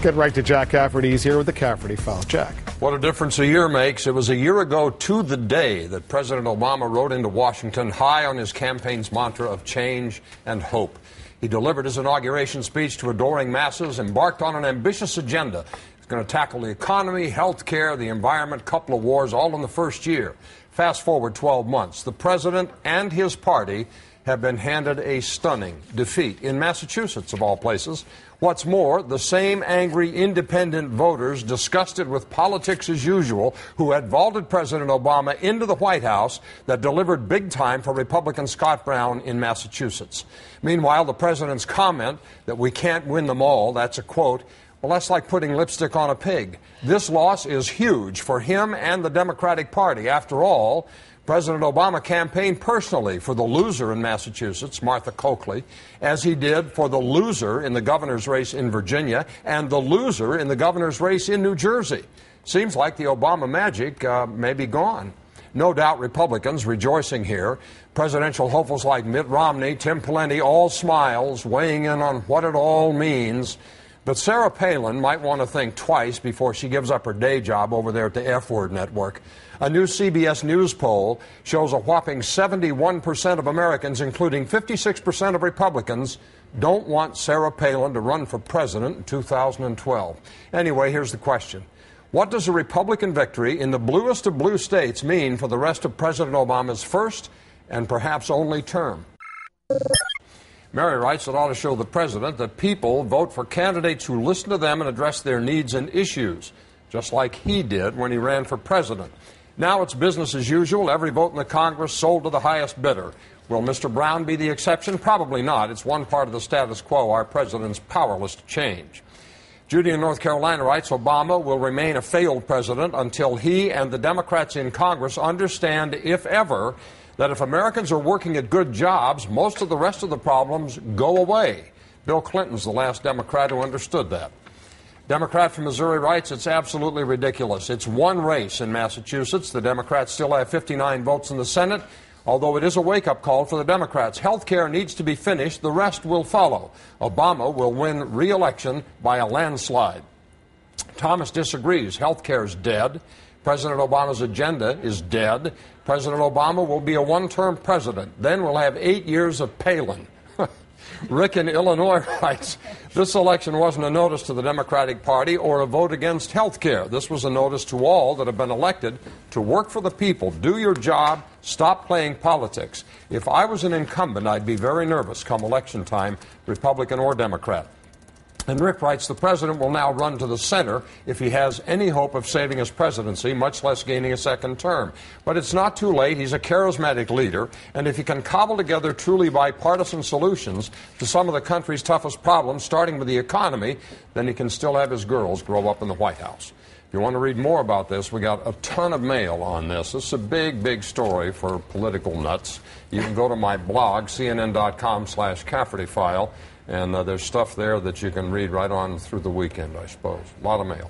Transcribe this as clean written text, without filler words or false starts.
Let's get right to Jack Cafferty. He's here with the Cafferty File. Jack. What a difference a year makes. It was a year ago to the day that President Obama rode into Washington high on his campaign's mantra of change and hope. He delivered his inauguration speech to adoring masses, embarked on an ambitious agenda. He's going to tackle the economy, health care, the environment, couple of wars, all in the first year. Fast forward 12 months. The president and his party have been handed a stunning defeat in Massachusetts, of all places. What's more, the same angry independent voters, disgusted with politics as usual, who had vaulted President Obama into the White House, that delivered big time for Republican Scott Brown in Massachusetts. Meanwhile, the president's comment that we can't win them all, that's a quote, well, that's like putting lipstick on a pig. This loss is huge for him and the Democratic Party. After all, President Obama campaigned personally for the loser in Massachusetts, Martha Coakley, as he did for the loser in the governor's race in Virginia and the loser in the governor's race in New Jersey. Seems like the Obama magic may be gone. No doubt Republicans rejoicing here. Presidential hopefuls like Mitt Romney, Tim Pawlenty, all smiles, weighing in on what it all means. But Sarah Palin might want to think twice before she gives up her day job over there at the F-Word Network. A new CBS News poll shows a whopping 71% of Americans, including 56% of Republicans, don't want Sarah Palin to run for president in 2012. Anyway, here's the question. What does a Republican victory in the bluest of blue states mean for the rest of President Obama's first and perhaps only term? Mary writes it ought to show the president that people vote for candidates who listen to them and address their needs and issues, just like he did when he ran for president. Now it's business as usual. Every vote in the Congress sold to the highest bidder. Will Mr. Brown be the exception? Probably not. It's one part of the status quo our president's powerless to change. Judy in North Carolina writes, Obama will remain a failed president until he and the Democrats in Congress understand, if ever, that if Americans are working at good jobs, most of the rest of the problems go away. Bill Clinton's the last Democrat who understood that. Democrat from Missouri writes, it's absolutely ridiculous. It's one race in Massachusetts. The Democrats still have 59 votes in the Senate, although it is a wake-up call for the Democrats. Health care needs to be finished. The rest will follow. Obama will win re-election by a landslide. Thomas disagrees. Health care is dead. President Obama's agenda is dead. President Obama will be a one-term president. Then we'll have 8 years of Palin. Rick in Illinois writes, this election wasn't a notice to the Democratic Party or a vote against health care. This was a notice to all that have been elected to work for the people. Do your job. Stop playing politics. If I was an incumbent, I'd be very nervous come election time, Republican or Democrat. And Rick writes, the president will now run to the center if he has any hope of saving his presidency, much less gaining a second term. But it's not too late. He's a charismatic leader, and if he can cobble together truly bipartisan solutions to some of the country's toughest problems, starting with the economy, then he can still have his girls grow up in the White House. If you want to read more about this, we got a ton of mail on this. This is a big, big story for political nuts. You can go to my blog, cnn.com/Cafferty File. And there's stuff there that you can read right on through the weekend, I suppose. A lot of mail.